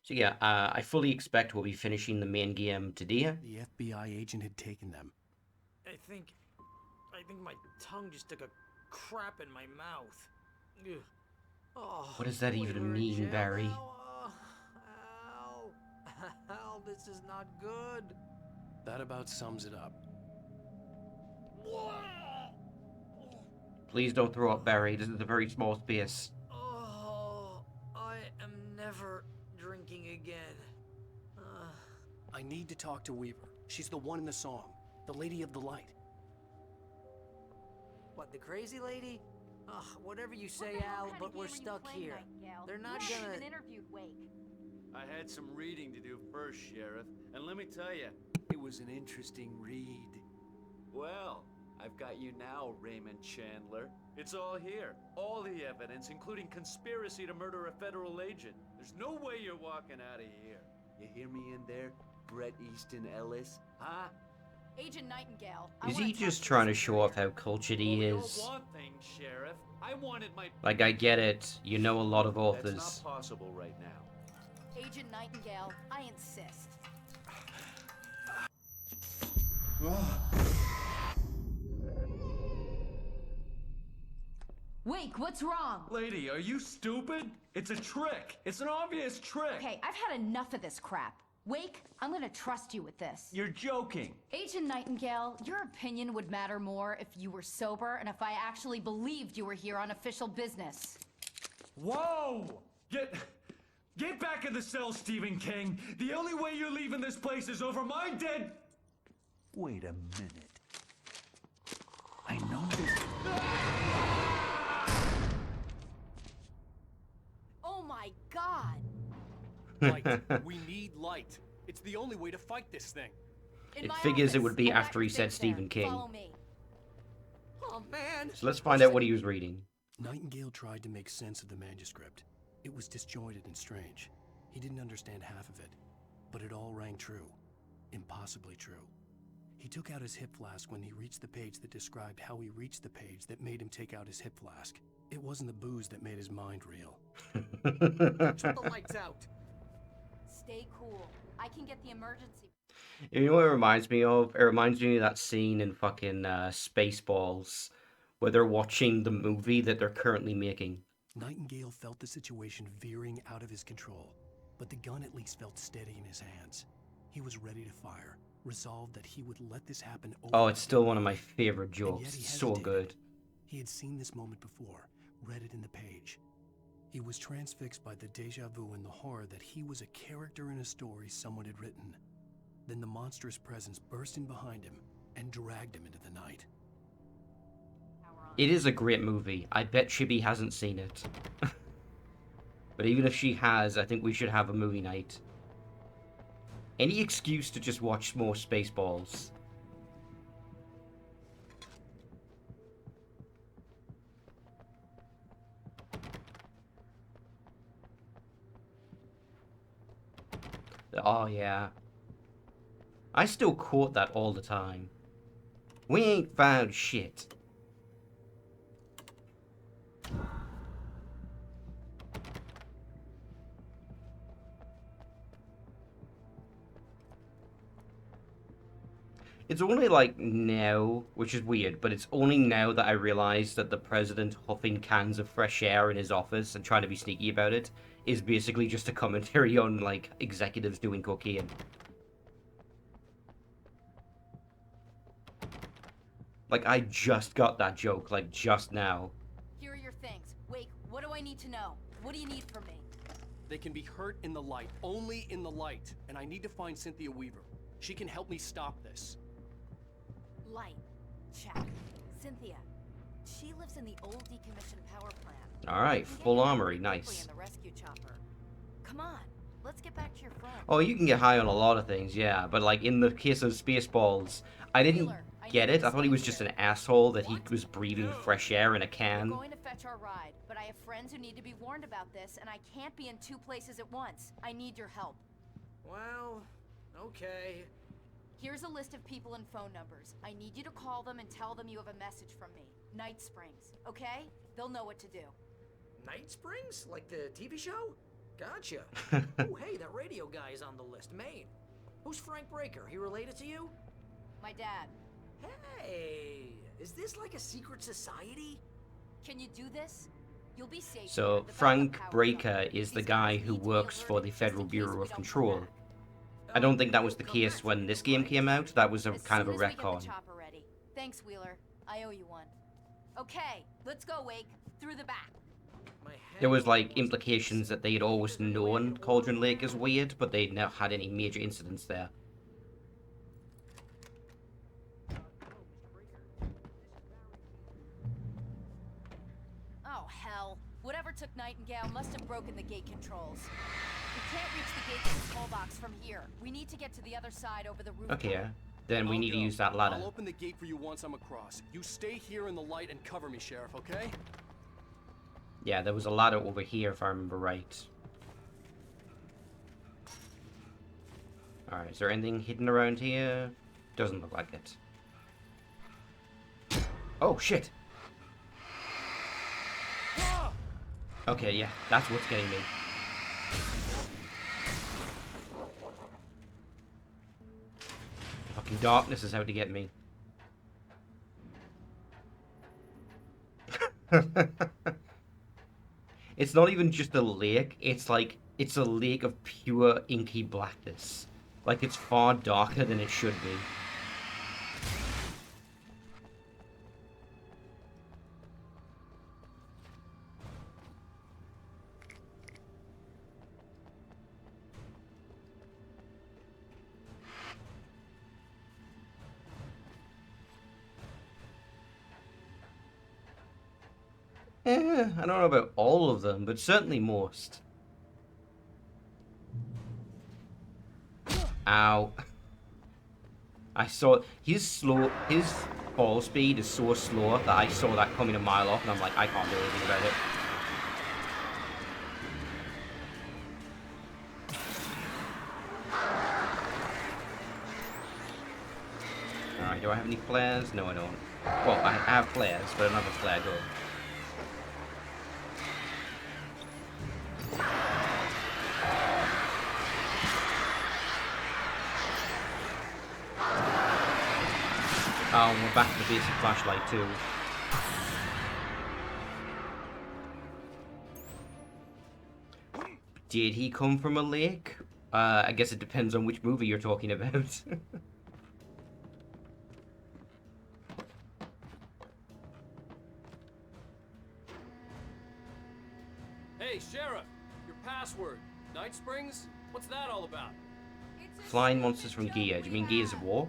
So yeah, I fully expect we'll be finishing the main game today. The FBI agent had taken them. I think my tongue just took a crap in my mouth. Ugh. Oh, What does that wait, even we're in mean, jail Barry? now? Al, Al, this is not good. That about sums it up. Please don't throw up, Barry. This is a very small space. Oh, I am never drinking again. I need to talk to Weaver. She's the one in the song. The Lady of the Light. What, the crazy lady? Ugh, whatever you say, Al, but we're stuck here. They're not you gonna... even interviewed Wake. I had some reading to do first, Sheriff, and let me tell you, it was an interesting read. Well, I've got you now, Raymond Chandler. It's all here. All the evidence, including conspiracy to murder a federal agent. There's no way you're walking out of here. You hear me in there, Bret Easton Ellis? Huh? Agent Nightingale. Is he just trying to show off how cultured he Well, we is? all want things, Sheriff. I wanted my... Like, I get it. You know a lot of That's authors. not possible right now. Agent Nightingale, I insist. Wake, what's wrong? Lady, are you stupid? It's a trick. It's an obvious trick. Okay, I've had enough of this crap. Wake, I'm gonna trust you with this. You're joking. Agent Nightingale, your opinion would matter more if you were sober and if I actually believed you were here on official business. Whoa! Get back in the cell, Stephen King. The only way you're leaving this place is over my dead... Wait a minute. I know this... Oh my god! Light. We need light. It's the only way to fight this thing. In It my figures it office. would be I got after he your said things there. Stephen King. Follow me. Oh, man! So let's find out what he was reading. Nightingale tried to make sense of the manuscript. It was disjointed and strange. He didn't understand half of it, but it all rang true. Impossibly true. He took out his hip flask when he reached the page that described how he reached the page that made him take out his hip flask. It wasn't the booze that made his mind reel. Shut the lights out! Stay cool. I can get the emergency. You know what it reminds me of? It reminds me of that scene in fucking Spaceballs where they're watching the movie that they're currently making. Nightingale felt the situation veering out of his control, but the gun at least felt steady in his hands. He was ready to fire, resolved that he would let this happen over. Oh, it's still one of my favorite And jokes. yet he It's so hesitated. good. He had seen this moment before, read it in the page. He was transfixed by the deja vu and the horror that he was a character in a story someone had written. Then the monstrous presence burst in behind him and dragged him into the night. It is a great movie. I bet Chibi hasn't seen it. But even if she has, I think we should have a movie night. Any excuse to just watch more Spaceballs. Oh, yeah. I still quote that all the time. We ain't found shit. It's only like now, which is weird, but it's only now that I realize that the president huffing cans of fresh air in his office and trying to be sneaky about it is basically just a commentary on, like, executives doing cocaine. Like, I just got that joke, like, just now. Here are your things. Wake, what do I need to know? What do you need from me? They can be hurt in the light, only in the light, and I need to find Cynthia Weaver. She can help me stop this. Light. Check. Cynthia. She lives in the old decommissioned power plant. Alright, Can get full you there armory, pretty quickly nice. in the rescue chopper. Come on, let's get back to your friend. Oh, you can get high on a lot of things, yeah, but like in the case of Spaceballs, I didn't Wheeler, I get need it. to I thought he was stay just here. an asshole that he What? was breathing fresh air in a We're can. going to fetch our ride, but I have friends who need to be warned about this, and I can't be in two places at once. I need your help. Well, okay. Here's a list of people and phone numbers. I need you to call them and tell them you have a message from me. Night Springs, okay? They'll know what to do. Night Springs? Like the TV show? Gotcha. Oh, hey, that radio guy is on the list. Maine. Who's Frank Breaker? He related to you? My dad. Hey, is this like a secret society? Can you do this? You'll be safe. So Frank Breaker is the guy who works for the Federal Bureau of Control. I don't think that was the case when this game came out. That was a kind of a retcon. Thanks, Wheeler. I owe you one. Okay, let's go, Wake. Through the back. There was like implications that they had always known Cauldron Lake is weird, but they'd never had any major incidents there. Oh, hell. Whatever took Nightingale must have broken the gate controls. We can't reach the gate to the toll box from here. We need to get to the other side over the roof. Okay, then we need to use that ladder. I'll open the gate for you once I'm across. You stay here in the light and cover me, Sheriff, okay? Yeah, there was a ladder over here if I remember right. Alright, is there anything hidden around here? Doesn't look like it. Oh, shit! Okay, yeah, that's what's getting me. Fucking darkness is out to get me. It's not even just a lake, it's like, it's a lake of pure inky blackness. Like, it's far darker than it should be. I don't know about all of them, but certainly most. Ow. I saw his fall speed is so slow that I saw that coming a mile off and I'm like, I can't do anything about it. Alright, do I have any flares? No, I don't. Well, I have flares, but another flare gun. Oh, we're back to the basic flashlight too. Did he come from a lake? I guess it depends on which movie you're talking about. Hey, Sheriff! Your password. Night Springs? What's that all about? Flying monsters from Gear. Do you mean Gears of War?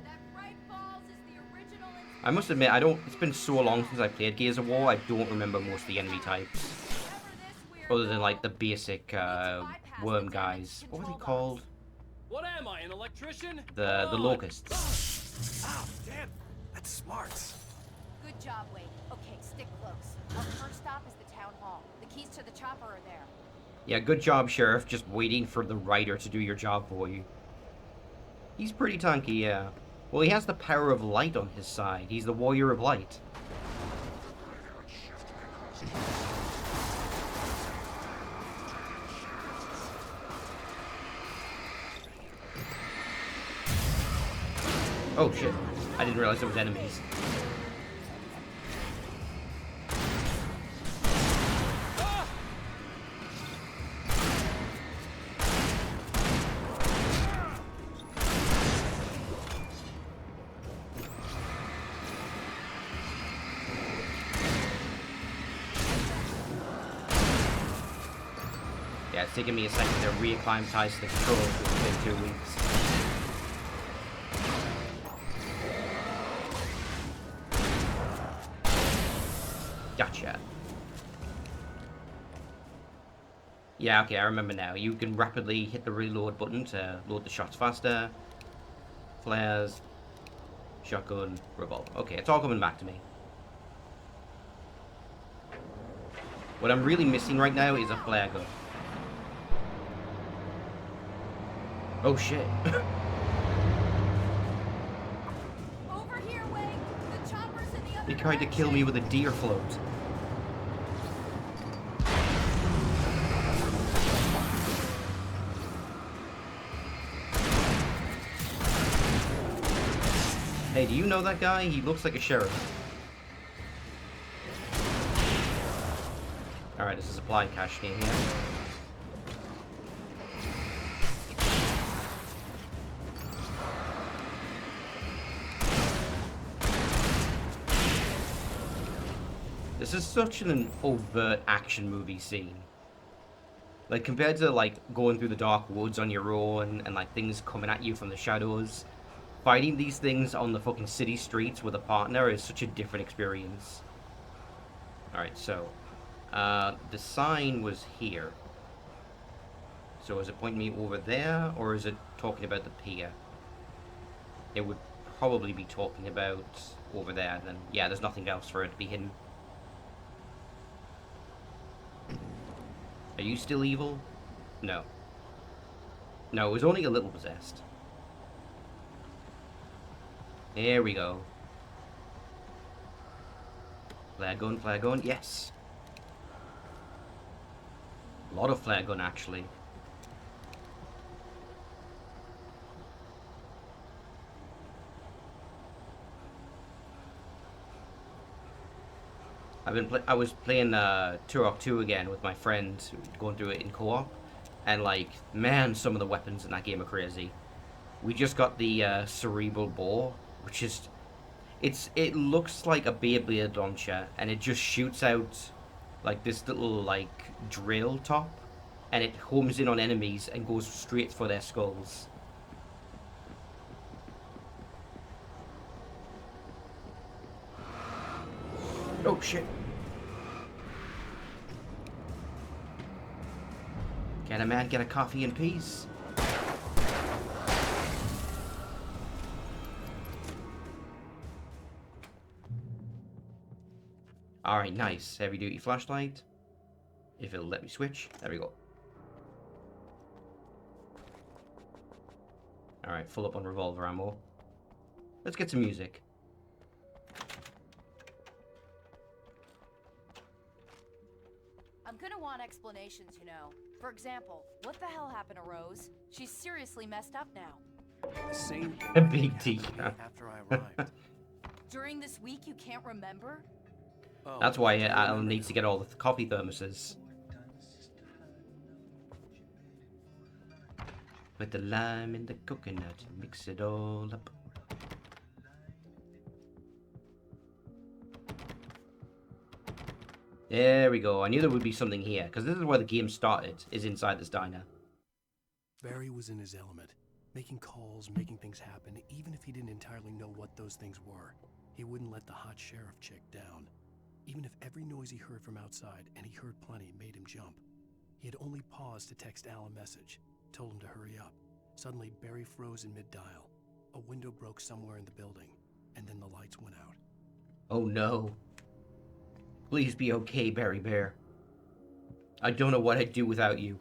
I must admit, it's been so long since I played Gears of War, I don't remember most of the enemy types. Other than, like, the basic, worm guys. What were they called? What am I, an electrician? The locusts. Ow, damn, that's smart. Good job, Wade. Okay, stick close. Our first stop is the town hall. The keys to the chopper are there. Yeah, good job, Sheriff, just waiting for the writer to do your job for you. He's pretty tanky, yeah. Well, he has the power of light on his side. He's the warrior of light. Oh shit, I didn't realize there was enemies. Yeah, it's taking me a second to reacclimatize the controls. It's been 2 weeks. Gotcha. Yeah, okay, I remember now. You can rapidly hit the reload button to load the shots faster. Flares, shotgun, revolver. Okay, it's all coming back to me. What I'm really missing right now is a flare gun. Oh shit. Over here, Wade. The chopper's in the other He tried to kill me with a deer float. Hey, do you know that guy? He looks like a sheriff. Alright, there's a supply cache near here. This is such an overt action movie scene. Like, compared to, like, going through the dark woods on your own and, like, things coming at you from the shadows, fighting these things on the fucking city streets with a partner is such a different experience. Alright, so, the sign was here. So is it pointing me over there, or is it talking about the pier? It would probably be talking about over there, then. Yeah, there's nothing else for it to be hidden. Are you still evil? No. No, it was only a little possessed. There we go. Flare gun, yes. A lot of flare gun, actually. I was playing Turok 2 again with my friend, going through it in co-op, and like, man, some of the weapons in that game are crazy. We just got the cerebral bore, which is, it looks like a Beyblade launcher, and it just shoots out like this little like drill top, and it homes in on enemies and goes straight for their skulls. Oh shit. Can a man get a coffee in peace? Alright, nice. Heavy duty flashlight. If it'll let me switch. There we go. Alright, full up on revolver ammo. Let's get some music. I'm gonna want explanations, you know. For example, what the hell happened to Rose? She's seriously messed up now. The same thing A big happened D. to me after I arrived. During this week, you can't remember? Oh, That's why I I'll remember need now. to get all the coffee thermoses. With the lime and the coconut, mix it all up. There we go. I knew there would be something here, because this is where the game started, is inside this diner. Barry was in his element, making calls, making things happen, even if he didn't entirely know what those things were. He wouldn't let the hot sheriff chick down. Even if every noise he heard from outside, and he heard plenty, made him jump. He had only paused to text Al a message, told him to hurry up. Suddenly, Barry froze in mid-dial. A window broke somewhere in the building, and then the lights went out. Oh no. Please be okay, Barry Bear. I don't know what I'd do without you.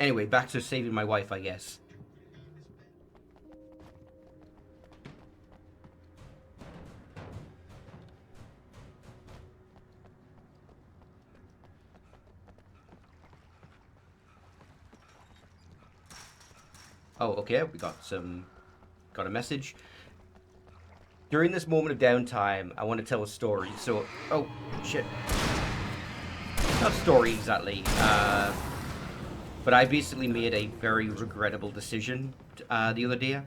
Anyway, back to saving my wife, I guess. Oh, okay, we got a message. During this moment of downtime, I want to tell a story. So, oh, shit. Not a story exactly, but I basically made a very regrettable decision the other day.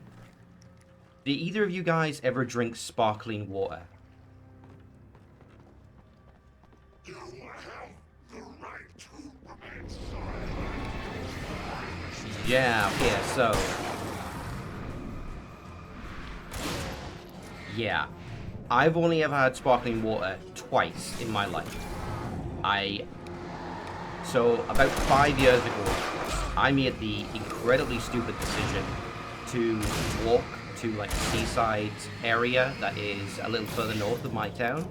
Did either of you guys ever drink sparkling water? Yeah, okay, so... Yeah. I've only ever had sparkling water twice in my life. So, about 5 years ago, I made the incredibly stupid decision to walk to, like, a seaside area that is a little further north of my town.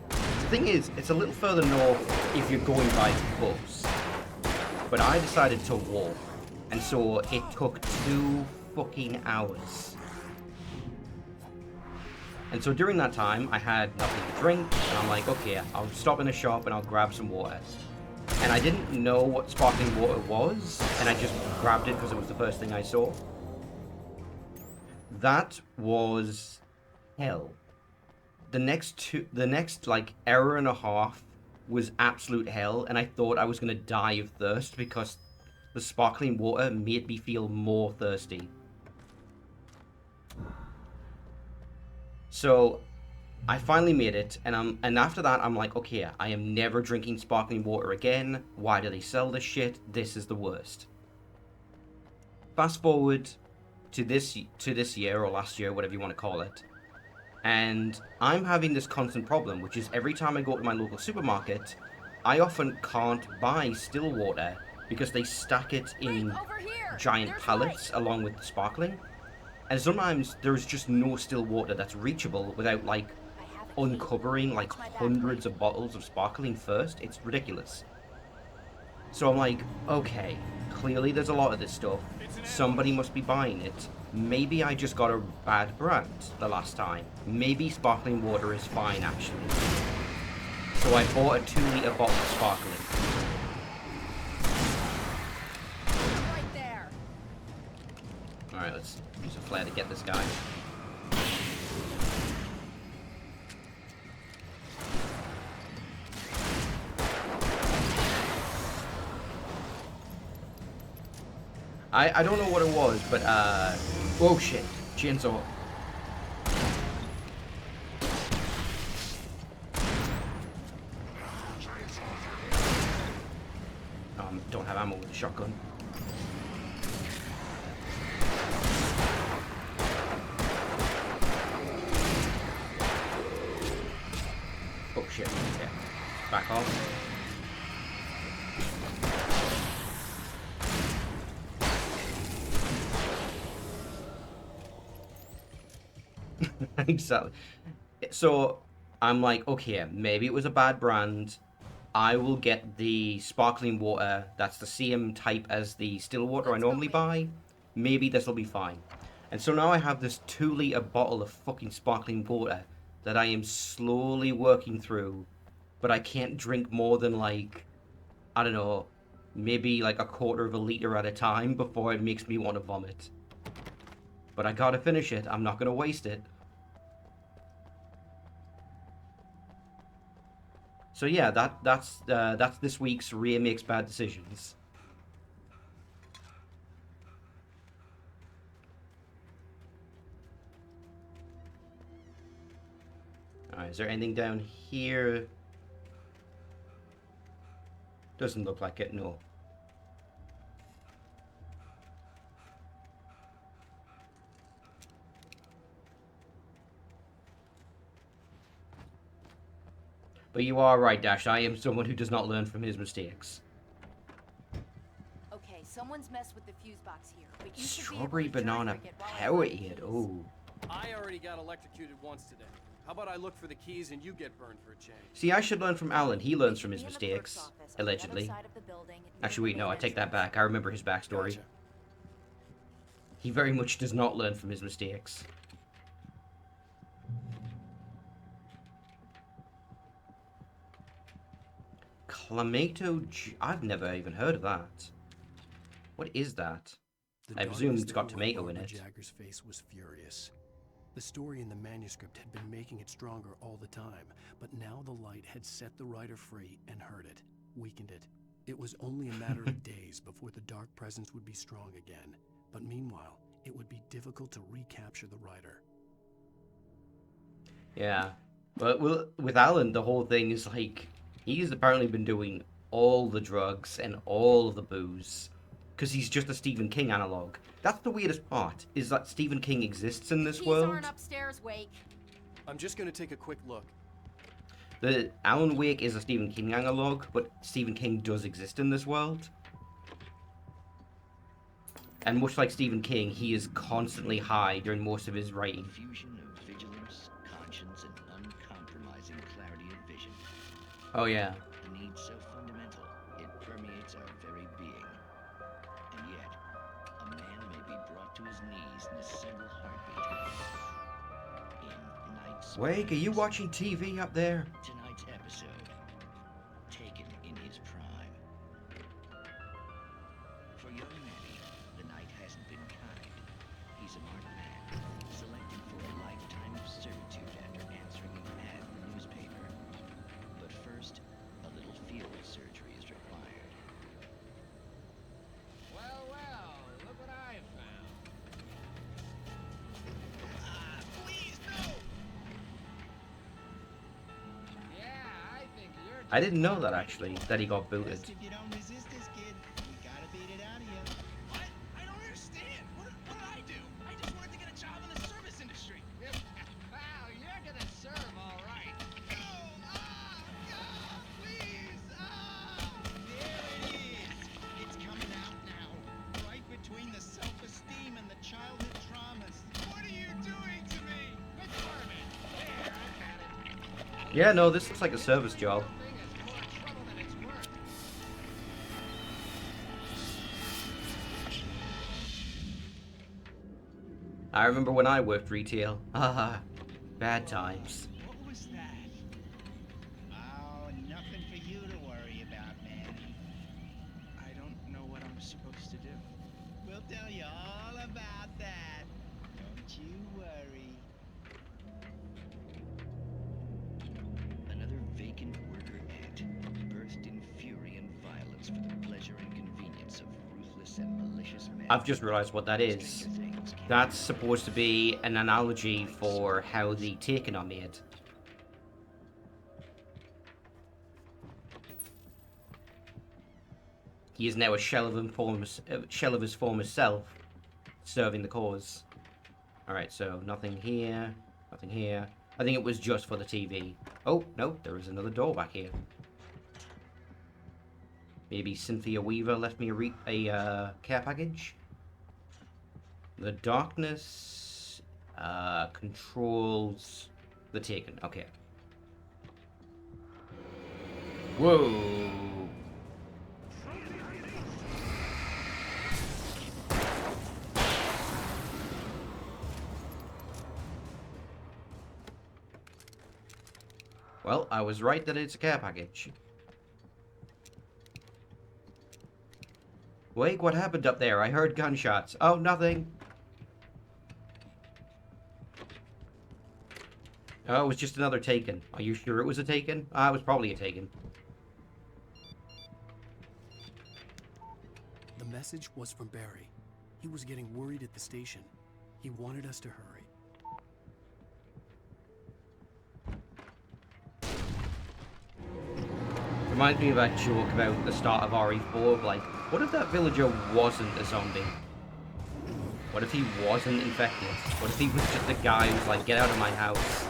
The thing is, it's a little further north if you're going by bus. But I decided to walk. And so it took 2 fucking hours. And so during that time, I had nothing to drink, and I'm like, okay, I'll stop in a shop and I'll grab some water. And I didn't know what sparkling water was, and I just grabbed it because it was the first thing I saw. that was hell. The next like hour and a half was absolute hell, and I thought I was gonna die of thirst because the sparkling water made me feel more thirsty. So I finally made it, and after that I'm like, okay, I am never drinking sparkling water again. Why do they sell this shit? This is the worst. Fast forward to this year or last year, whatever you want to call it. And I'm having this constant problem, which is every time I go to my local supermarket, I often can't buy still water because they stack it in Over here. giant There's pallets along with the sparkling. And sometimes there's just no still water that's reachable without like I have a key. uncovering like Watch my back, hundreds of bottles of sparkling first. It's ridiculous. So I'm like, okay, clearly there's a lot of this stuff. Somebody must be buying it. Maybe I just got a bad brand the last time. Maybe sparkling water is fine, actually. So I bought a 2-liter bottle of sparkling. Right there. Alright, let's use a flare to get this guy. I don't know what it was, but oh shit, chainsaw. Don't have ammo with the shotgun. Oh shit, yeah. Back off. Exactly. So I'm like, okay, maybe it was a bad brand. I will get the sparkling water that's the same type as the still water I normally buy. Maybe this will be fine. And so now I have this 2-liter bottle of fucking sparkling water that I am slowly working through, but I can't drink more than like, I don't know, maybe like a quarter of a liter at a time before it makes me want to vomit. But I gotta finish it. I'm not gonna waste it. So yeah, that's this week's Ria Makes Bad Decisions. Alright, is there anything down here? Doesn't look like it, no. But you are right, Dash. I am someone who does not learn from his mistakes. Okay, someone's messed with the fuse box here. But you should be able Strawberry to banana trigger it while I find the Powerade. keys. Oh. I already got electrocuted once today. How about I look for the keys and you get burned for a change? See, I should learn from Alan. He learns from his Be in the clerk's mistakes, office on the other allegedly. side of the building, near Actually, wait, the no, I main take that entrance. back. I remember his backstory. Gotcha. He very much does not learn from his mistakes. Clamato... I've never even heard of that. What is that? The I presume darkness it's that got wet tomato in Barbara it. Jagger's face was furious. The story in the manuscript had been making it stronger all the time, but now the light had set the writer free and hurt it, weakened it. It was only a matter of days before the dark presence would be strong again, but meanwhile, it would be difficult to recapture the writer. Yeah. But with Alan, the whole thing is like, he's apparently been doing all the drugs and all of the booze. Because he's just a Stephen King analog. That's the weirdest part, is that Stephen King exists in this Keys world. aren't upstairs, Wake. I'm just gonna take a quick look. The Alan Wake is a Stephen King analog, but Stephen King does exist in this world. And much like Stephen King, he is constantly high during most of his writing. Fusion of vigilance, conscience, and uncompromising clarity of vision. Oh yeah. A need so fundamental, it permeates our very being. And yet, a man may be brought to his knees in a single heartbeat. In Night Wake, are you Springs, watching TV up there? tonight's episode, taken in his prime. For young Manny, the night hasn't been kind. He's is an art man, selected for a lifetime of servitude after answering an ad in the newspaper. But first, a little field surgery is required. Well, well, look what I found. Please, no! Yeah, I think you're... I didn't know that actually, that he got booted. If you don't resist this, kid, we gotta beat it out of you. What? I don't understand. What did I do? I just wanted to get a job in the service industry. Wow, you're gonna serve all right. Please! There it is! It's coming out now. Right between the self-esteem and the childhood traumas. What are you doing to me? Good Furman. There, I've had it. Yeah, no, this looks like a service job. Thing is more trouble than it's worth. I remember when I worked retail. Haha, bad times. What was that? Oh, nothing for you to worry about, man. I don't know what I'm supposed to do. We'll tell you all about that. Don't you worry. Another vacant worker ant, burst in fury and violence for the pleasure and convenience of ruthless and malicious men. I've just realized what that is. Stranger Things can That's supposed to be an analogy for how the Taken are made. He is now a shell of his former self, serving the cause. Alright, so nothing here, nothing here. I think it was just for the TV. Oh, no, there is another door back here. Maybe Cynthia Weaver left me a care package? The darkness controls the Taken. Okay. Whoa. Well, I was right that it's a care package. Wake, what happened up there? I heard gunshots. Oh, nothing. Oh, it was just another Taken. Are you sure it was a Taken? Ah, it was probably a Taken. The message was from Barry. He was getting worried at the station. He wanted us to hurry. Reminds me of that joke about the start of RE4, like, what if that villager wasn't a zombie? What if he wasn't infected? What if he was just a guy who's like, get out of my house?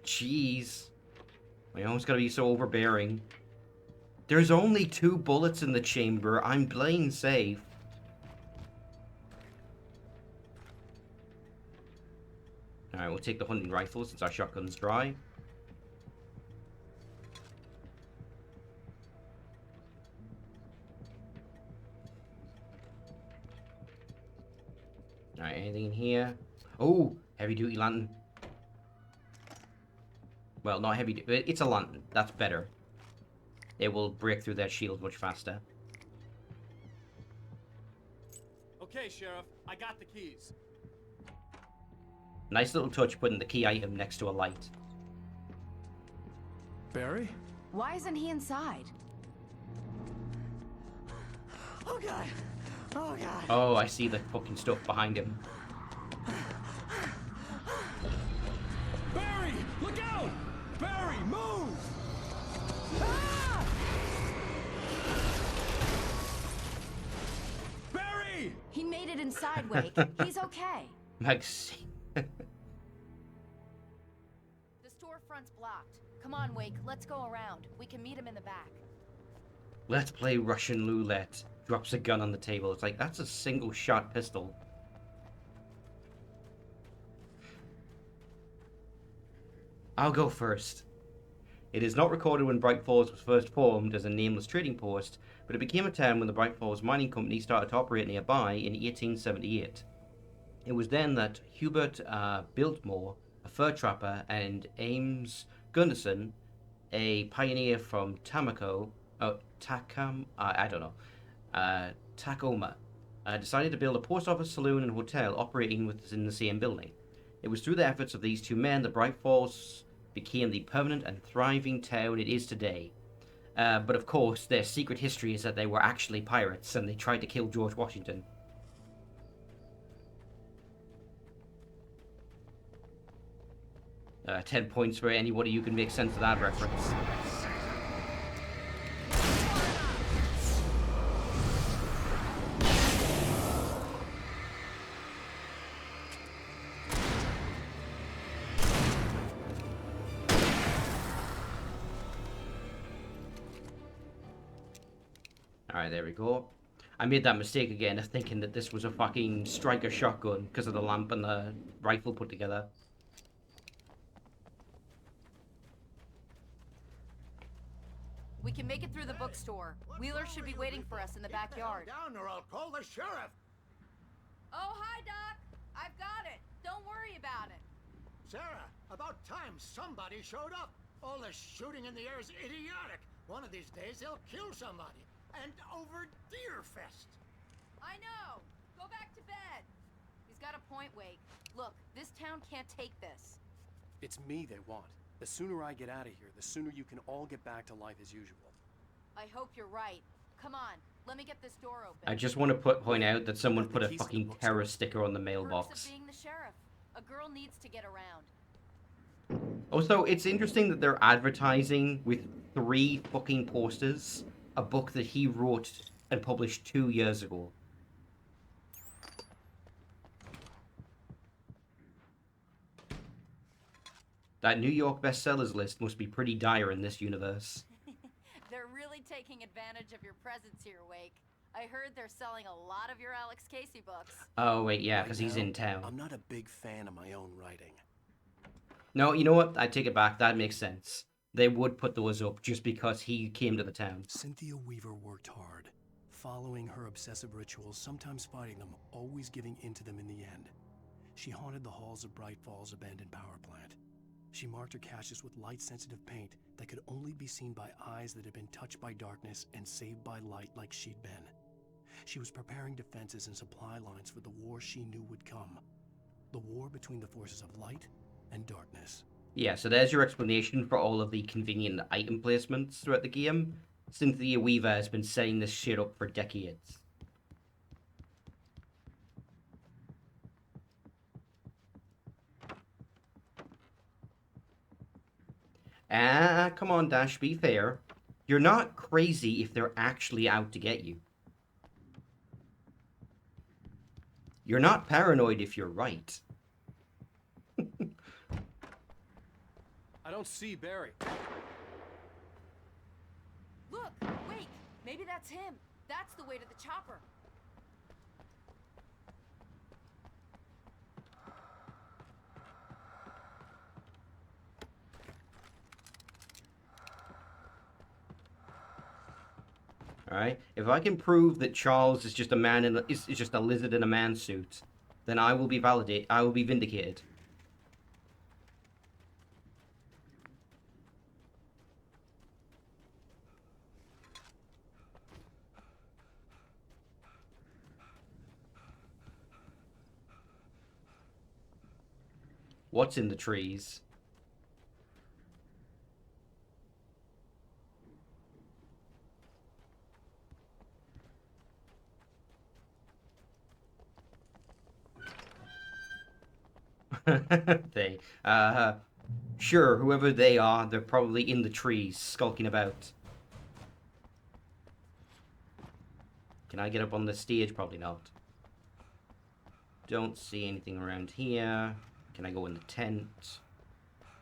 Jeez. I almost gotta be so overbearing. There's only 2 bullets in the chamber. I'm playing safe. Alright, we'll take the hunting rifle since our shotgun's dry. Alright, anything in here? Oh, heavy duty lantern. Well, not heavy duty. It's a lantern. That's better. It will break through their shield much faster. Okay, Sheriff, I got the keys. Nice little touch putting the key item next to a light. Barry? Why isn't he inside? Oh god! Oh god! Oh, I see the fucking stuff behind him. Barry! Look out! Barry, move! Barry! He made it inside, Wake. He's okay. Maxine. The storefront's blocked. Come on, Wake. Let's go around. We can meet him in the back. Let's play Russian roulette. Drops a gun on the table. It's like, that's a single shot pistol. I'll go first. It is not recorded when Bright Falls was first formed as a nameless trading post, but it became a town when the Bright Falls Mining Company started to operate nearby in 1878. It was then that Hubert Biltmore, a fur trapper, and Ames Gunderson a pioneer from Tamako, I don't know, Tacoma, decided to build a post office, saloon, and hotel operating within the same building. It was through the efforts of these two men that Bright Falls became the permanent and thriving town it is today. But of course, their secret history is that they were actually pirates and they tried to kill George Washington. Uh, 10 points for anybody who can make sense of that reference. Alright, there we go. I made that mistake again of thinking that this was a fucking striker shotgun because of the lamp and the rifle put together. We can make it through the bookstore. Wheeler should be waiting for us in the backyard. Down or I'll call the sheriff. Oh, hi, Doc. I've got it. Don't worry about it. Sarah, about time somebody showed up. All this shooting in the air is idiotic. One of these days they'll kill somebody. And over Deerfest. I know. Go back to bed. He's got a point, Wake. Look, this town can't take this. It's me they want. The sooner I get out of here, the sooner you can all get back to life as usual. I hope you're right. Come on, let me get this door open. I just want to point out that someone put a fucking terror sticker on the Perks mailbox. of being the sheriff. A girl needs to get around. Also, it's interesting that they're advertising with 3 fucking posters a book that he wrote and published 2 years ago. That New York bestsellers list must be pretty dire in this universe. They're really taking advantage of your presence here, Wake. I heard they're selling a lot of your Alex Casey books. Oh, wait, yeah, Right because he's now, in town. I'm not a big fan of my own writing. No, you know what? I take it back. That makes sense. They would put those up just because he came to the town. Cynthia Weaver worked hard, following her obsessive rituals, sometimes fighting them, always giving in to them in the end. She haunted the halls of Bright Falls' abandoned power plant. She marked her caches with light-sensitive paint that could only be seen by eyes that had been touched by darkness and saved by light like she'd been. She was preparing defenses and supply lines for the war she knew would come. The war between the forces of light and darkness. Yeah, so there's your explanation for all of the convenient item placements throughout the game. Cynthia Weaver has been setting this shit up for decades. Ah, come on, Dash, be fair. You're not crazy if they're actually out to get you. You're not paranoid if you're right. I don't see Barry. Look, Wake, maybe that's him. That's the way to the chopper. Alright? If I can prove that Charles is just a man is just a lizard in a man suit, then I will be vindicated. What's in the trees? Sure, whoever they are, they're probably in the trees, skulking about. Can I get up on the stage? Probably not. Don't see anything around here. Can I go in the tent?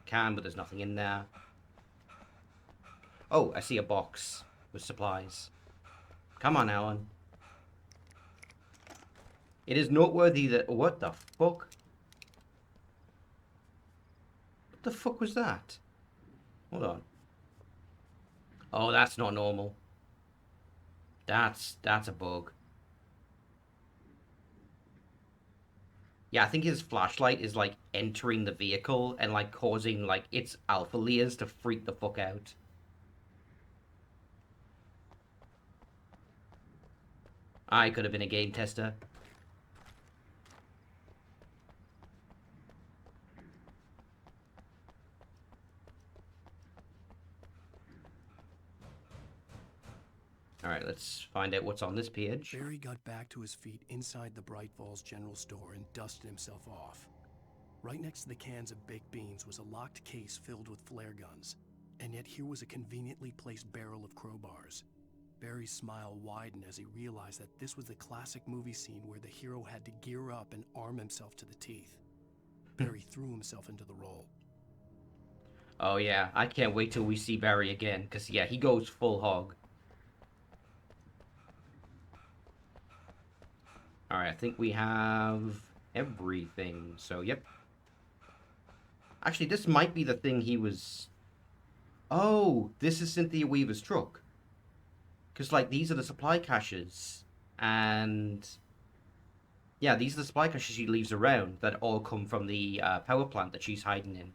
Can, but there's nothing in there. Oh, I see a box with supplies. Come on, Alan. It is noteworthy that... What the fuck? What the fuck was that? Hold on. Oh, that's not normal. That's a bug. Yeah, I think his flashlight is like entering the vehicle and like causing like its alpha layers to freak the fuck out. I could have been a game tester. Alright, let's find out what's on this page. Barry got back to his feet inside the Bright Falls General Store and dusted himself off. Right next to the cans of baked beans was a locked case filled with flare guns, and yet here was a conveniently placed barrel of crowbars. Barry's smile widened as he realized that this was the classic movie scene where the hero had to gear up and arm himself to the teeth. Barry threw himself into the role. Oh yeah, I can't wait till we see Barry again, because yeah, he goes full hog. Alright, I think we have everything, so yep. Actually, this might be the thing he was... Oh, this is Cynthia Weaver's truck. Because, like, these are the supply caches. And... yeah, these are the supply caches she leaves around that all come from the power plant that she's hiding in.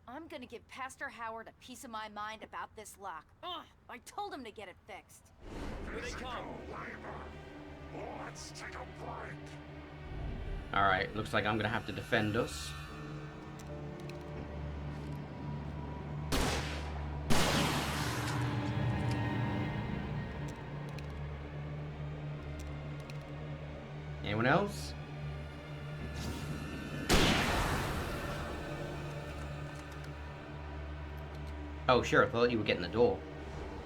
I'm gonna give Pastor Howard a piece of my mind about this lock. Ugh, I told him to get it fixed. Here they come. Let's take a break. Alright, looks like I'm gonna have to defend us. Anyone else? Oh, sure, I thought you were getting the door.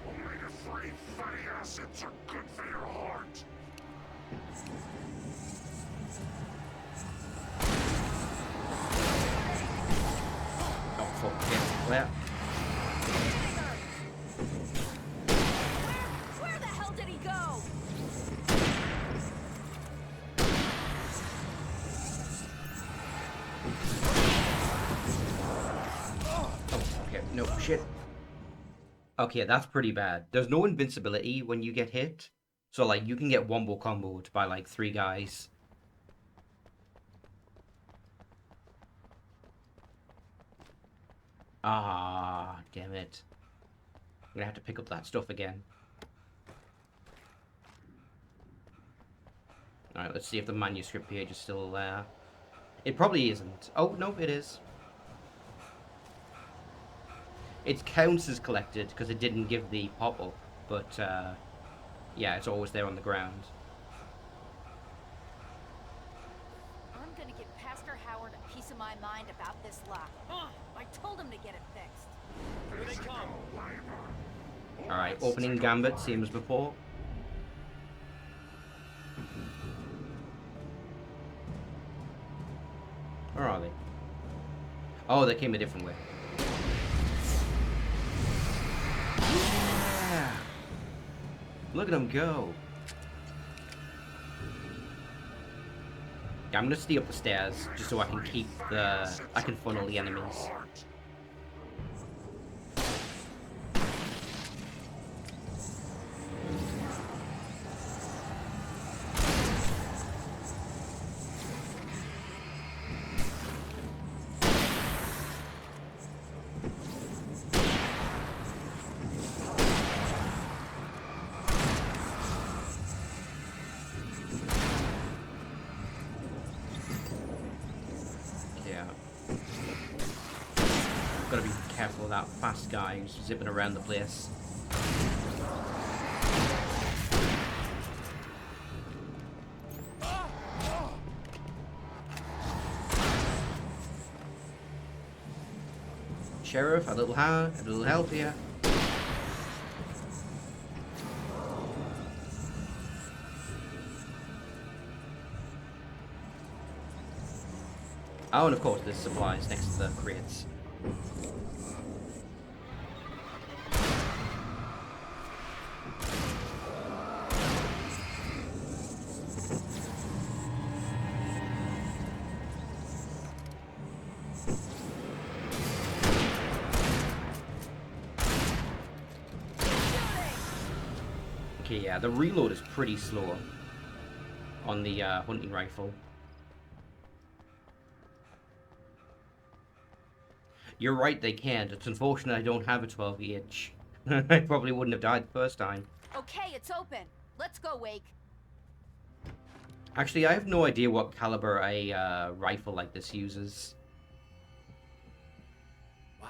Omega-3 fatty acids are good for your heart. Oh, fuck, yeah, well. Where the hell did he go? Okay, no, shit. Okay, that's pretty bad. There's no invincibility when you get hit. So, like, you can get wombo comboed by, like, 3 guys. Ah, damn it. I'm gonna have to pick up that stuff again. Alright, let's see if the manuscript page is still there. It probably isn't. Oh, no, it is. It counts as collected because it didn't give the pop-up, but yeah, it's always there on the ground. I'm gonna give Pastor Howard a piece of my mind about this lock. Ugh, I told him to get it fixed. Here they come. Alright, opening gambit, same as before. Where are they? Oh, they came a different way. Yeah! Look at them go. Yeah, I'm gonna stay up the stairs just so I can keep the... I can funnel the enemies. Gotta be careful of that fast guy who's zipping around the place. Sheriff, a little help here. Oh, and of course, there's supplies next to the crates. Yeah, the reload is pretty slow on the hunting rifle. You're right, they can't. It's unfortunate I don't have a 12 gauge. I probably wouldn't have died the first time. Okay, it's open. Let's go, Wake. Actually, I have no idea what caliber a rifle like this uses. Wow.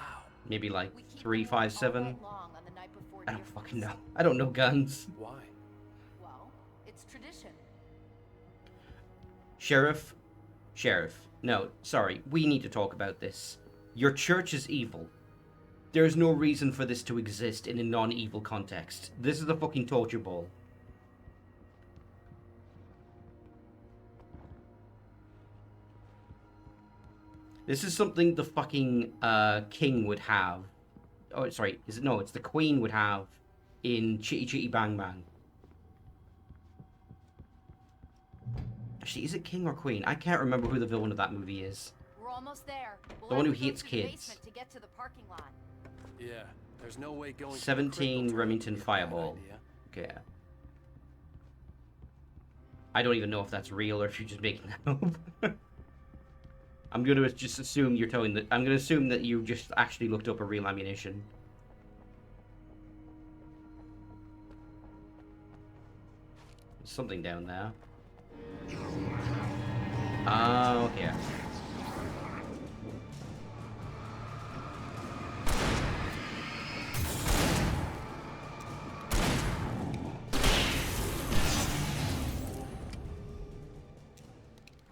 Maybe like We keep them warm all 3.57. night long on the night before I deer don't fucking freeze. know. I don't know guns. Why? Well, it's tradition. Sheriff. No, sorry. We need to talk about this. Your church is evil. There's no reason for this to exist in a non-evil context. This is a fucking torture ball. This is something the fucking king would have. Oh, sorry. Is it? No, it's the queen would have in Chitty Chitty Bang Bang. Actually, is it king or queen? I can't remember who the villain of that movie is. We're almost there. We'll The one have who to go hates through the kids. basement to get to the parking lot. Yeah, there's no way going. 17 Remington Fireball. Okay. I don't even know if that's real or if you're just making that up. I'm gonna just assume you're telling that. I'm gonna assume that you just actually looked up a real ammunition. There's something down there. Oh, okay.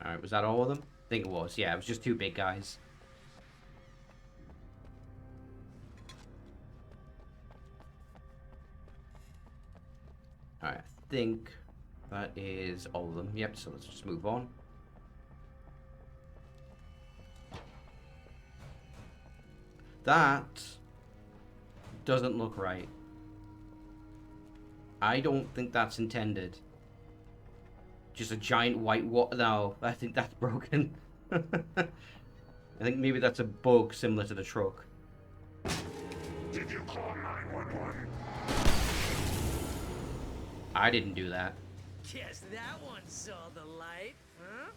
Alright, was that all of them? I think it was. Yeah, it was just two big guys. Alright, I think that is all of them. Yep, so let's just move on. That doesn't look right. I don't think that's intended. Just a giant white wall. No, I think that's broken. I think maybe that's a bug similar to the truck. Did you call 911? I didn't do that. Guess that one saw the light, huh?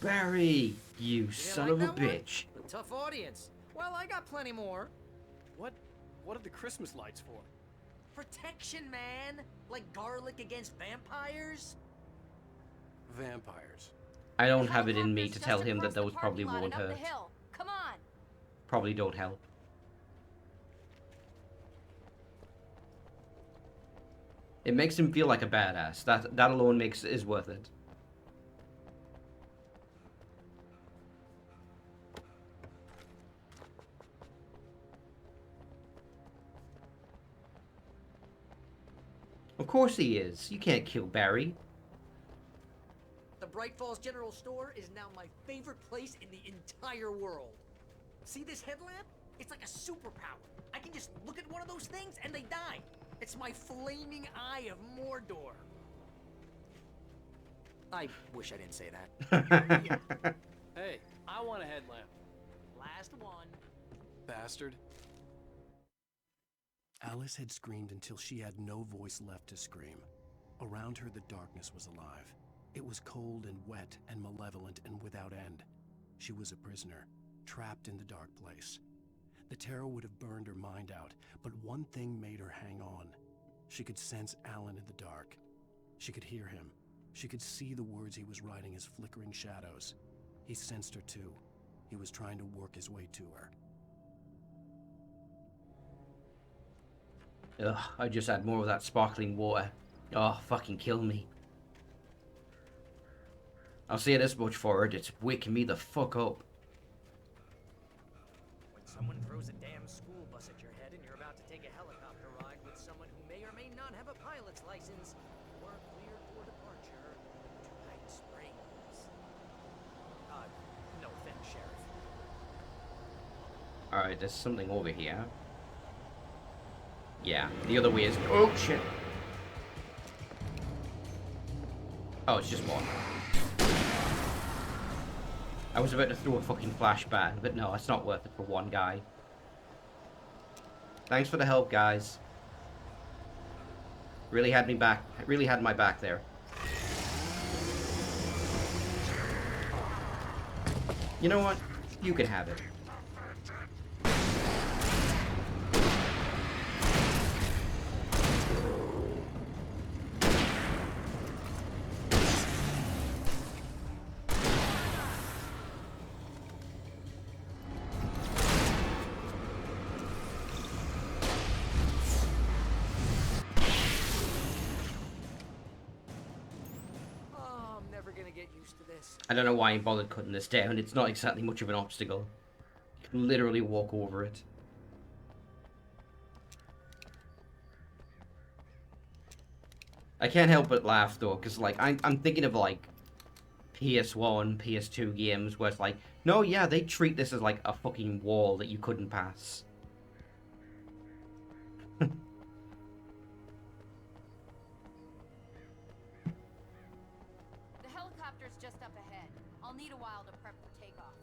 Barry, you You son like of a that one? bitch. A tough audience. Well, I got plenty more. What are the Christmas lights for? Protection, man. Like garlic against vampires. Vampires. I don't have it in me Helicopter's to just tell him that across the those probably parking lot won't and up hurt. the hill. Come on. Probably don't help. It makes him feel like a badass. That alone is worth it. Of course he is. You can't kill Barry. The Bright Falls General Store is now my favorite place in the entire world. See this headlamp? It's like a superpower. I can just look at one of those things and they die. It's my flaming eye of Mordor. I wish I didn't say that. Hey, I want a headlamp. Last one. Bastard. Alice had screamed until she had no voice left to scream. Around her, the darkness was alive. It was cold and wet and malevolent and without end. She was a prisoner, trapped in the dark place. The terror would have burned her mind out, but one thing made her hang on. She could sense Alan in the dark. She could hear him. She could see the words he was writing as flickering shadows. He sensed her too. He was trying to work his way to her. Ugh, I just had more of that sparkling water. Oh, fucking kill me. I'll say this much for it, it's waking me the fuck up. When someone throws a damn school bus at your head and you're about to take a helicopter ride with someone who may or may not have a pilot's license, or cleared for departure to Night Springs. No offense, Sheriff. Alright, there's something over here. Yeah, the other way is... Oh, shit. Oh, it's just one. I was about to throw a fucking flashbang, but no, it's not worth it for one guy. Thanks for the help, guys. Really had me back. Really had my back there. You know what? You can have it. Oh, I'm never gonna get used to this. I don't know why I bothered cutting this down. It's not exactly much of an obstacle. You can literally walk over it. I can't help but laugh though, because like I'm thinking of like PS1, PS2 games where it's like, no, yeah, they treat this as like a fucking wall that you couldn't pass. The helicopter's just up ahead. I'll need a while to prep for takeoff.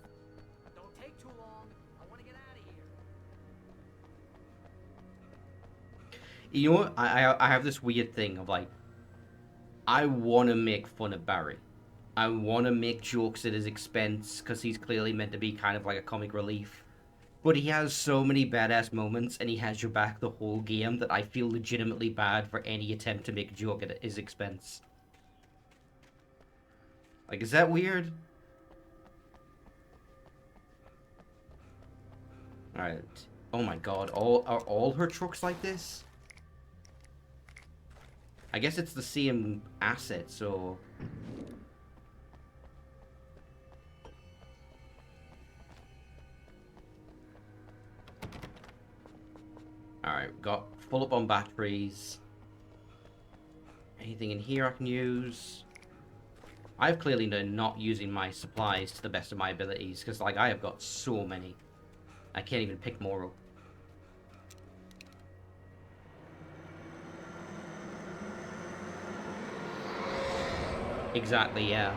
Don't take too long. I want to get out of here. You know what? I have this weird thing of like, I want to make fun of Barry. I want to make jokes at his expense because he's clearly meant to be kind of like a comic relief. But he has so many badass moments and he has your back the whole game that I feel legitimately bad for any attempt to make a joke at his expense. Like, is that weird? Alright. Oh my god, are all her trucks like this? I guess it's the same asset, so... Alright, got full up on batteries. Anything in here I can use? I've clearly been not using my supplies to the best of my abilities, because like I have got so many. I can't even pick more up. Exactly, yeah.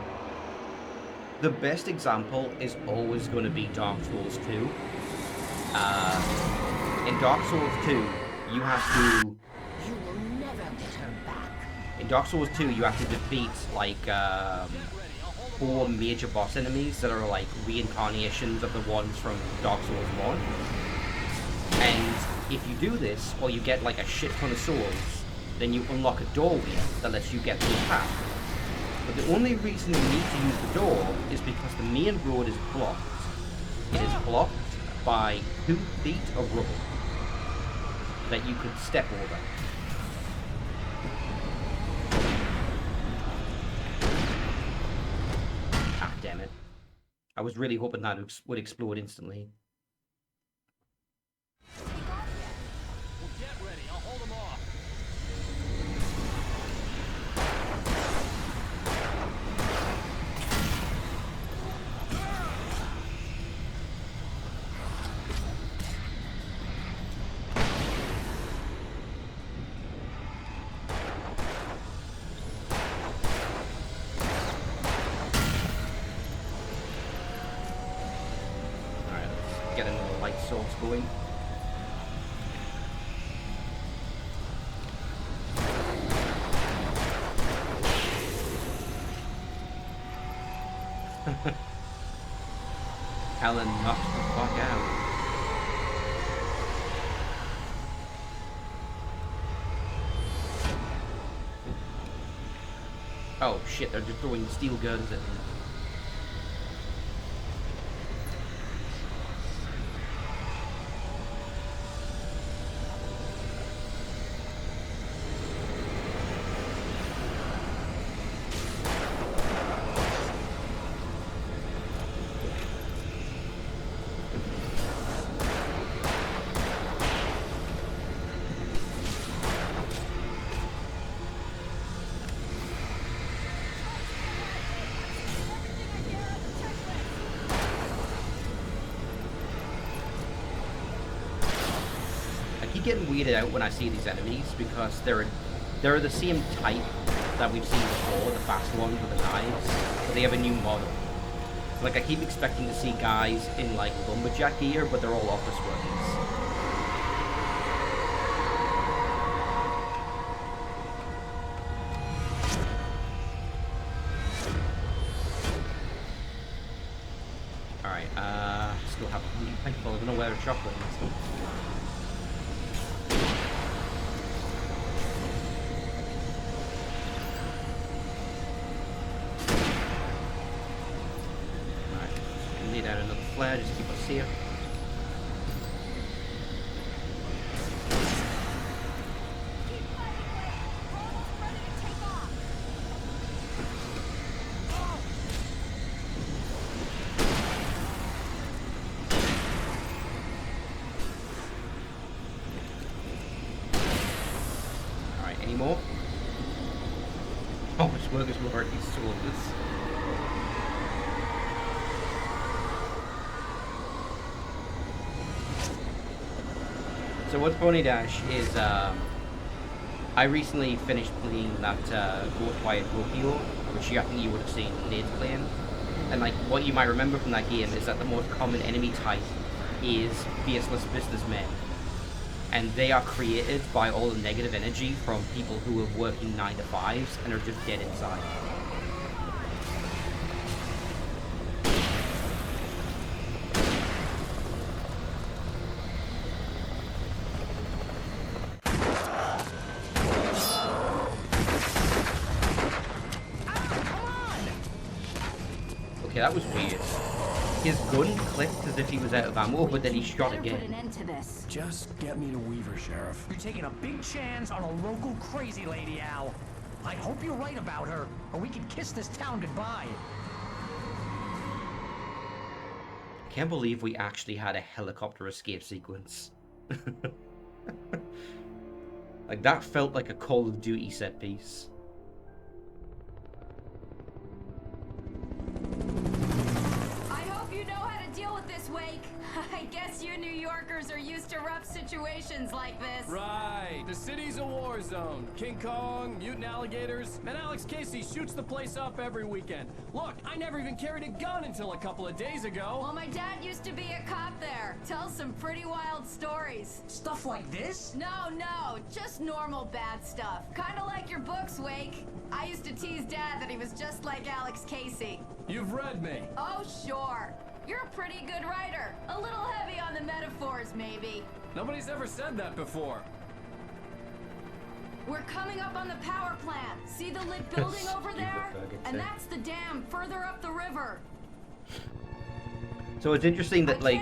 The best example is always going to be Dark Souls 2. In Dark Souls 2, you have to... You will never get her back. In Dark Souls 2, you have to defeat, like, 4 major boss enemies that are, like, reincarnations of the ones from Dark Souls 1. And if you do this, or you get, like, a shit ton of souls, then you unlock a doorway that lets you get through the path. But the only reason you need to use the door is because the main road is blocked. It is blocked by 2 feet of rubble that you could step over. Ah, damn it. I was really hoping that would explode instantly. Well, get ready. I'll hold them off. Alright, let's get another light source going. Alan knocked the fuck out. Oh shit, they're just throwing steel guns at me. I keep getting weirded out when I see these enemies because they're the same type that we've seen before, the fast ones with the knives, but they have a new model. So, like, I keep expecting to see guys in like lumberjack gear, but they're all office workers. Thankful, I don't know where a chocolate is. Right, need out another flare just to keep us safe. More. Oh, it's workers will already sold this. So what's Pony Dash is, I recently finished playing that Ghostwire Tokyo, which I think you would have seen Nate's playing. And like, what you might remember from that game is that the most common enemy type is faceless businessmen. And they are created by all the negative energy from people who are working 9 to 5s and are just dead inside. Okay, that was weird. His gun clicked as if he was out of ammo, but then he shot again. Put an end to this. Just get me to Weaver, Sheriff. You're taking a big chance on a local crazy lady, Al. I hope you're right about her, or we can kiss this town goodbye. I can't believe we actually had a helicopter escape sequence. Like, that felt like a Call of Duty set piece. Wake. I guess you New Yorkers are used to rough situations like this. Right. The city's a war zone. King Kong, mutant alligators, and Alex Casey shoots the place up every weekend. Look, I never even carried a gun until a couple of days ago. Well, my dad used to be a cop there. Tells some pretty wild stories. Stuff like this? No, just normal bad stuff. Kinda like your books, Wake. I used to tease Dad that he was just like Alex Casey. You've read me. Oh, sure. You're a pretty good writer. A little heavy on the metaphors, maybe. Nobody's ever said that before. We're coming up on the power plant. See the lit building over there? And that's the dam further up the river. So it's interesting that, like,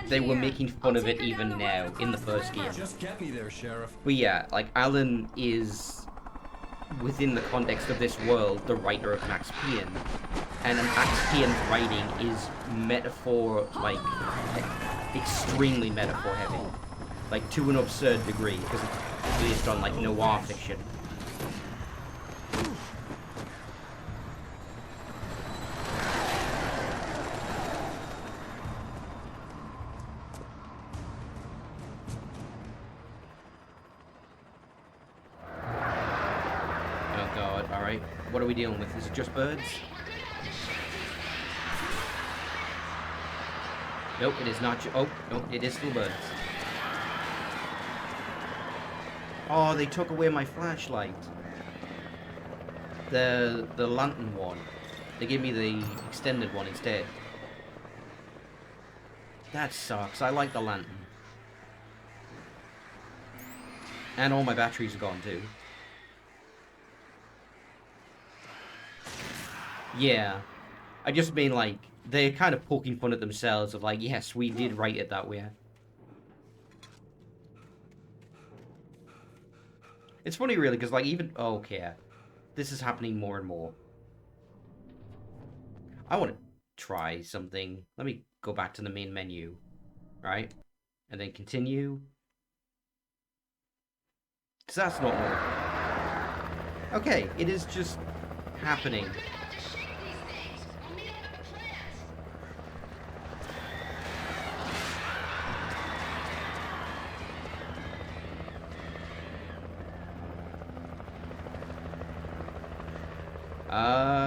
they were making fun of it even now in the first game. Just get me there, Sheriff. But yeah, like, Alan is, within the context of this world, the writer of Max Payne. And Max Payne's writing is metaphor, like, extremely metaphor heavy. Like, to an absurd degree, because it's based on, like, noir fiction. Oh god, alright. What are we dealing with? Is it just birds? Nope, it is not. Oh, no, it is still birds. Oh, they took away my flashlight. The lantern one. They gave me the extended one instead. That sucks. I like the lantern. And all my batteries are gone too. Yeah. I just mean, like, they're kind of poking fun at themselves of like, yes, we did write it that way. It's funny, really, because, like, even... Oh, okay. This is happening more and more. I want to try something. Let me go back to the main menu. Right? And then continue. Because that's not working. Okay, it is just happening.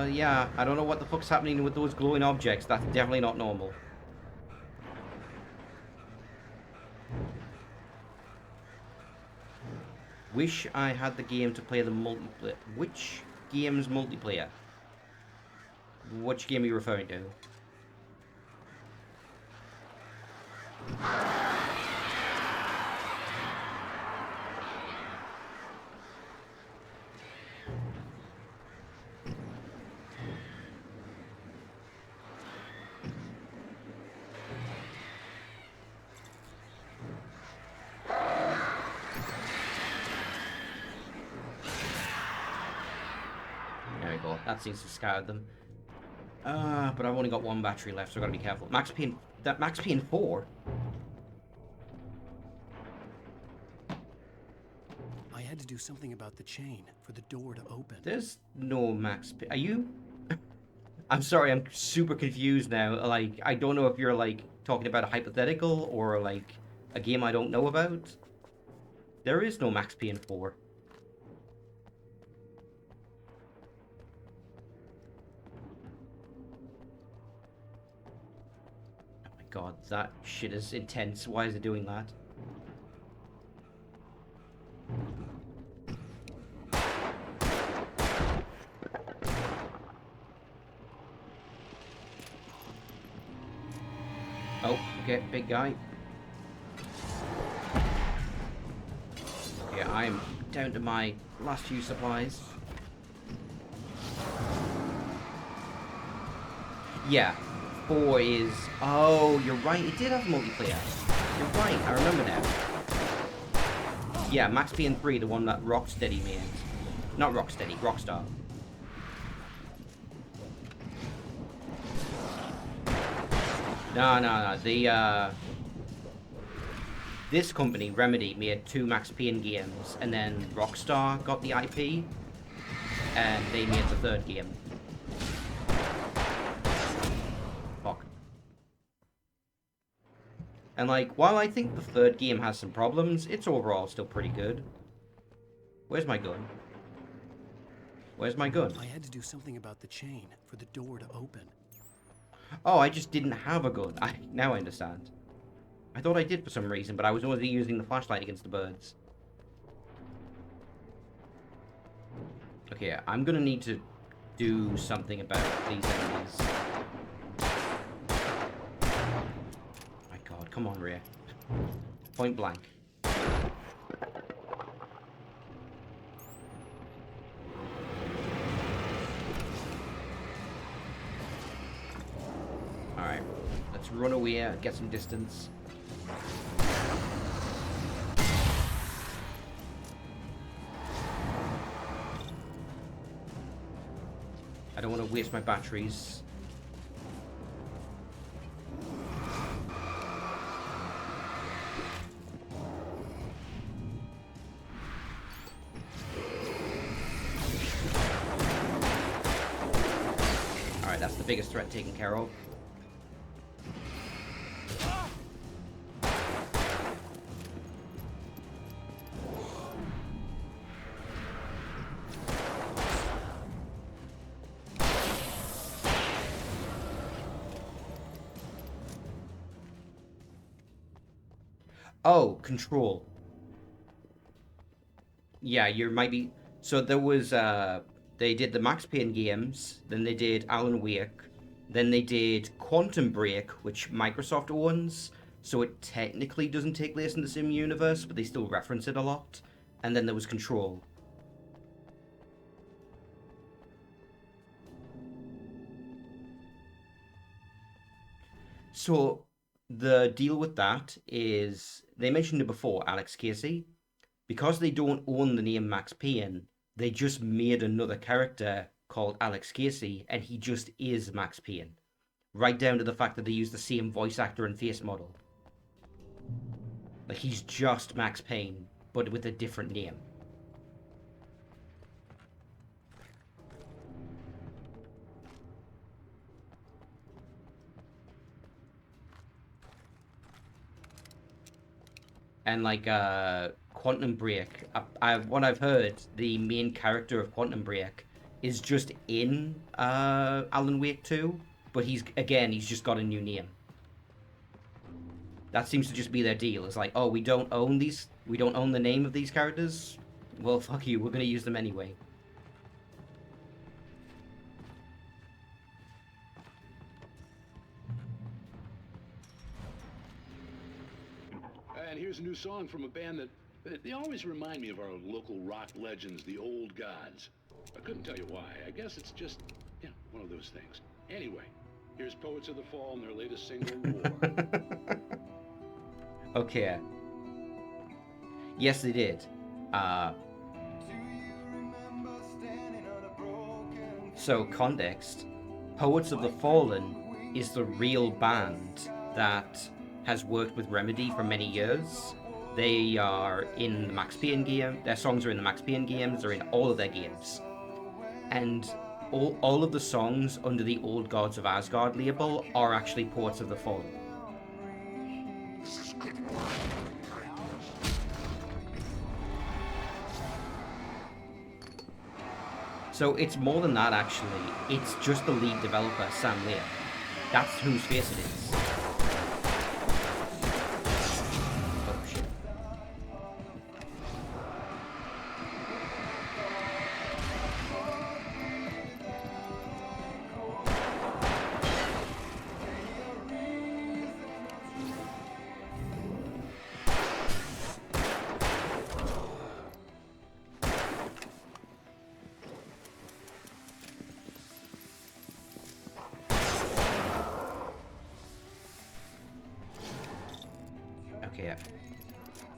Yeah, I don't know what the fuck's happening with those glowing objects. That's definitely not normal. Wish I had the game to play the multiplayer. Which game's multiplayer? Which game are you referring to? There we go. That seems to scatter them. But I've only got one battery left, so I've got to be careful. Max Payne... That Max Payne 4? I had to do something about the chain for the door to open. There's no Max Payne... Are you... I'm sorry, I'm super confused now. Like, I don't know if you're, like, talking about a hypothetical or, like, a game I don't know about. There is no Max Payne 4. God, that shit is intense. Why is it doing that? Oh, okay, big guy. Okay, I'm down to my last few supplies. Yeah. 4 is... Oh, you're right. It did have multiplayer. You're right. I remember now. Yeah, Max Payne 3, the one that Rocksteady made. Not Rocksteady, Rockstar. No. This company, Remedy, made 2 Max Payne games, and then Rockstar got the IP, and they made the 3rd game. And, like, while I think the 3rd game has some problems, it's overall still pretty good. Where's my gun? Where's my gun? I had to do something about the chain for the door to open. Oh, I just didn't have a gun. Now I understand. I thought I did for some reason, but I was only using the flashlight against the birds. Okay, I'm gonna need to do something about these enemies. Come on, Rhea. Point blank. Alright. Let's run away, get some distance. I don't want to waste my batteries. That's the biggest threat taken care of. Oh, Control. Yeah, you might be... So there was, they did the Max Payne games, then they did Alan Wake, then they did Quantum Break, which Microsoft owns, so it technically doesn't take place in the same universe, but they still reference it a lot. And then there was Control. So, the deal with that is, they mentioned it before, Alex Casey. Because they don't own the name Max Payne, they just made another character called Alex Casey, and he just is Max Payne. Right down to the fact that they use the same voice actor and face model. Like, he's just Max Payne, but with a different name. And, like, Quantum Break, what I've heard, the main character of Quantum Break is just in Alan Wake 2, but he's just got a new name. That seems to just be their deal. It's like, oh, we don't own the name of these characters? Well, fuck you, we're gonna use them anyway. here's a new song from a band that they always remind me of our local rock legends, the Old Gods. I couldn't tell you why. I guess it's just, one of those things. Anyway, here's Poets of the Fall and their latest single, War. Okay. Yes, they did. So, context. Poets of the Fallen is the real band that has worked with Remedy for many years. They are in the Max Payne game. Their songs are in the Max Payne games. They're in all of their games. And all of the songs under the Old Gods of Asgard label are actually Poets of the Fallen. So it's more than that, actually. It's just the lead developer, Sam Lake. That's whose face it is. Oh, shit. Okay,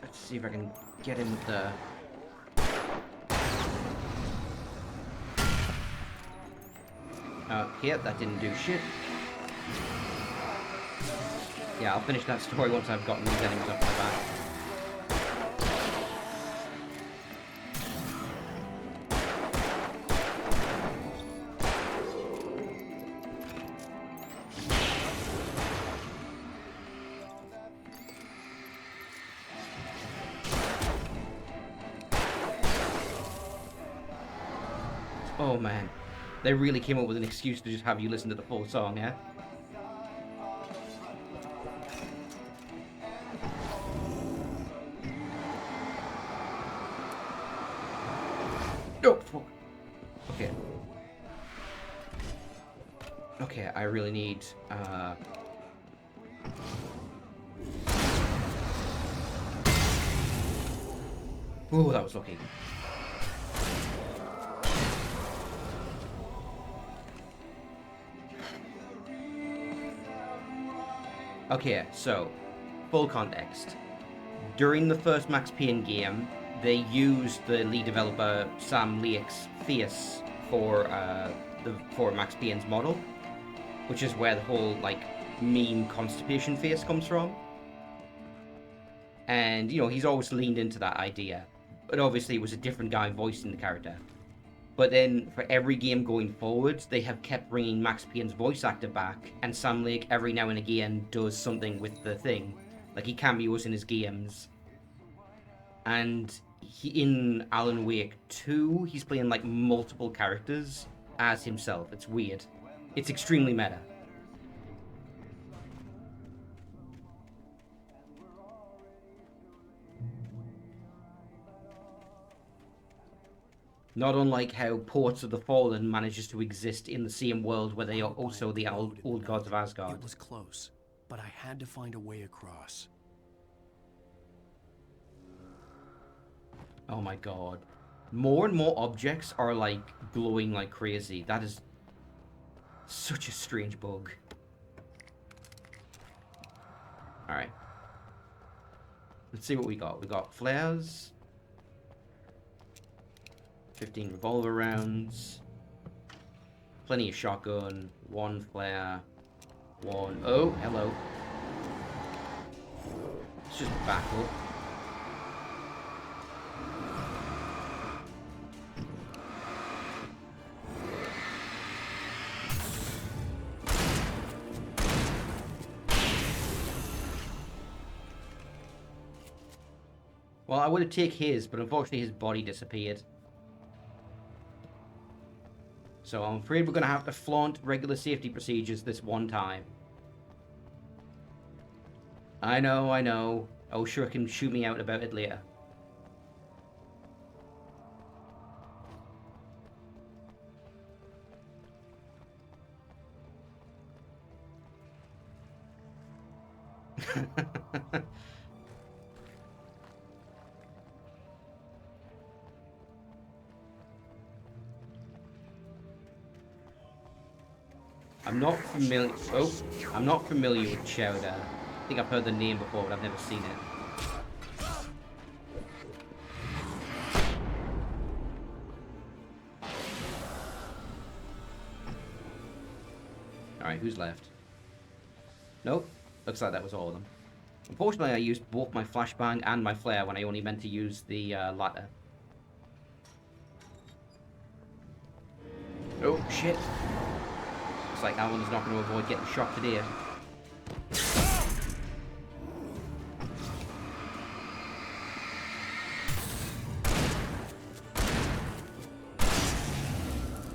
let's see if I can get him with the... Okay, that didn't do shit. Yeah, I'll finish that story once I've gotten these enemies off my back. Oh man, they really came up with an excuse to just have you listen to the full song, yeah? Oh, fuck. Okay. Okay, I really need, Ooh, that was lucky. Okay, so, full context. During the first Max Payne game, they used the lead developer Sam Lake's face for Max Payne's model, which is where the whole like meme constipation face comes from. And he's always leaned into that idea, but obviously it was a different guy voicing the character. But then, for every game going forward, they have kept bringing Max Payne's voice actor back, and Sam Lake every now and again does something with the thing. Like, he cameos in his games. And in Alan Wake 2, he's playing, like, multiple characters as himself. It's weird. It's extremely meta. Not unlike how Poets of the Fallen manages to exist in the same world where they are also the old gods of Asgard. It was close, but I had to find a way across. Oh my god. More and more objects are like glowing like crazy. That is such a strange bug. Alright. Let's see what we got. We got flares. 15 revolver rounds, plenty of shotgun, 1 flare, 1... Oh, hello. Let's just back up. Well, I would have taken his, but unfortunately his body disappeared. So I'm afraid we're going to have to flaunt regular safety procedures this one time. I know. Oh, sure, can shoot me out about it later. I'm not familiar. Oh, I'm not familiar with Chowder. I think I've heard the name before, but I've never seen it. Alright, who's left? Nope. Looks like that was all of them. Unfortunately, I used both my flashbang and my flare when I only meant to use the latter. Oh, shit. Looks like Alan's not going to avoid getting shot today.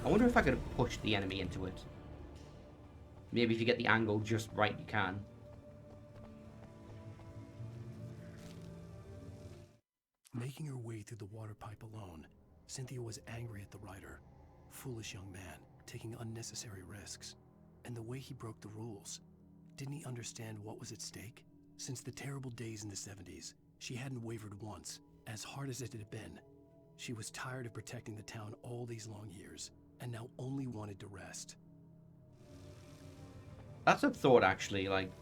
I wonder if I could have pushed the enemy into it. Maybe if you get the angle just right, you can. Making her way through the water pipe alone, Cynthia was angry at the writer. Foolish young man, taking unnecessary risks. And the way he broke the rules. Didn't he understand what was at stake? Since the terrible days in the 70s, she hadn't wavered once, as hard as it had been. She was tired of protecting the town all these long years, and now only wanted to rest. That's a thought, actually, like...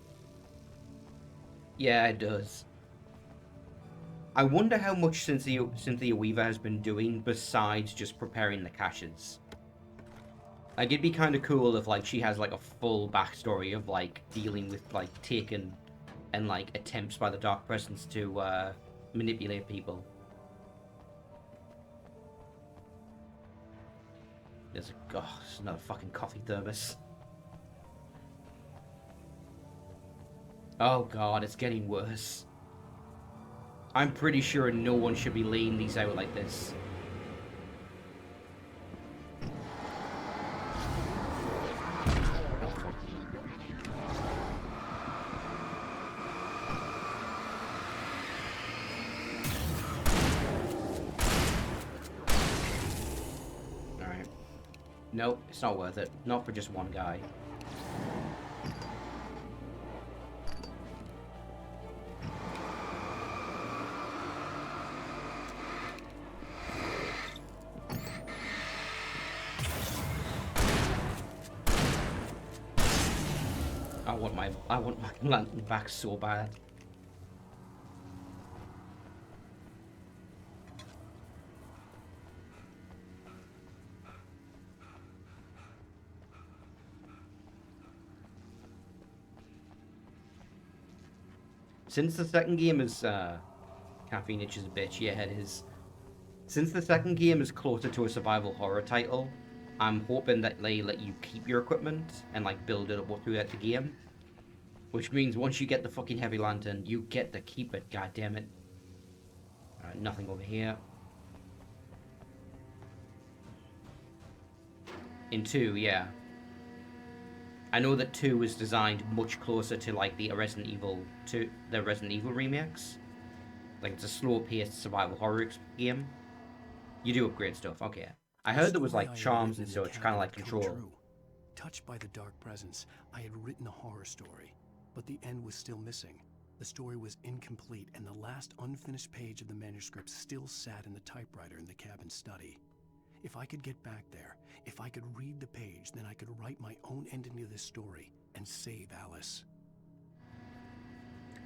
Yeah, it does. I wonder how much Cynthia Weaver has been doing besides just preparing the caches. Like, it'd be kind of cool if, like, she has, like, a full backstory of, like, dealing with, like, Taken and, like, attempts by the Dark Presence to, manipulate people. There's a... Oh, there's another fucking coffee thermos. Oh god, it's getting worse. I'm pretty sure no one should be laying these out like this. Alright. Nope, it's not worth it. Not for just one guy. I want my lantern back so bad. Since the second game is Caffeine itches a bitch, yeah it is. Since the second game is closer to a survival horror title, I'm hoping that they let you keep your equipment and like build it up throughout the game. Which means once you get the fucking heavy lantern, you get to keep it, god damn it. Alright, nothing over here. In 2, yeah. I know that 2 was designed much closer to like the Resident Evil remakes. Like it's a slow-paced survival horror game. You do upgrade stuff, okay. I heard there was like charms and such, kind of like Control. Touched by the Dark Presence, I had written a horror story. But the end was still missing. The story was incomplete, and the last unfinished page of the manuscript still sat in the typewriter in the cabin study. If I could get back there, if I could read the page, then I could write my own ending to this story and save Alice.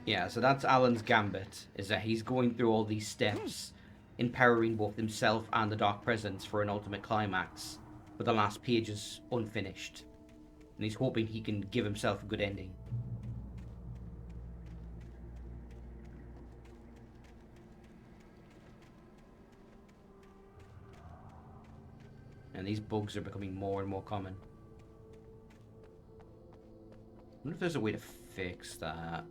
Yeah, so that's Alan's gambit, is that he's going through all these steps, empowering both himself and the Dark Presence for an ultimate climax, but the last page is unfinished. And he's hoping he can give himself a good ending. And these bugs are becoming more and more common. I wonder if there's a way to fix that.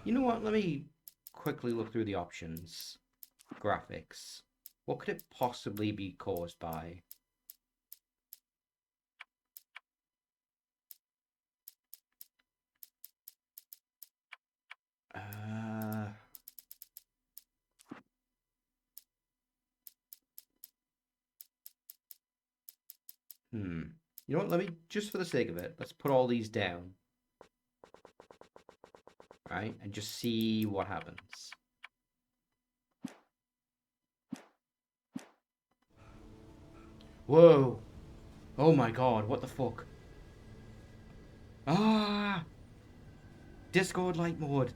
You know what? Let me quickly look through the options. Graphics. What could it possibly be caused by? You know what, let me, just for the sake of it, let's put all these down. Right? And just see what happens. Whoa! Oh my god, what the fuck? Ah! Discord light mode.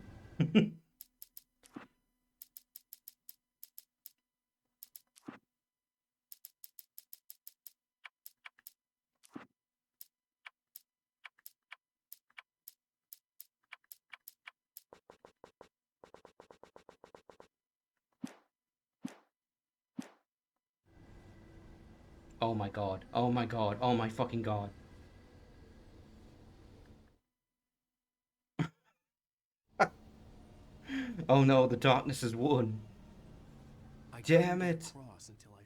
Oh my god. Oh my god. Oh my fucking god. Oh no, the darkness has won. I Damn couldn't get it. across until I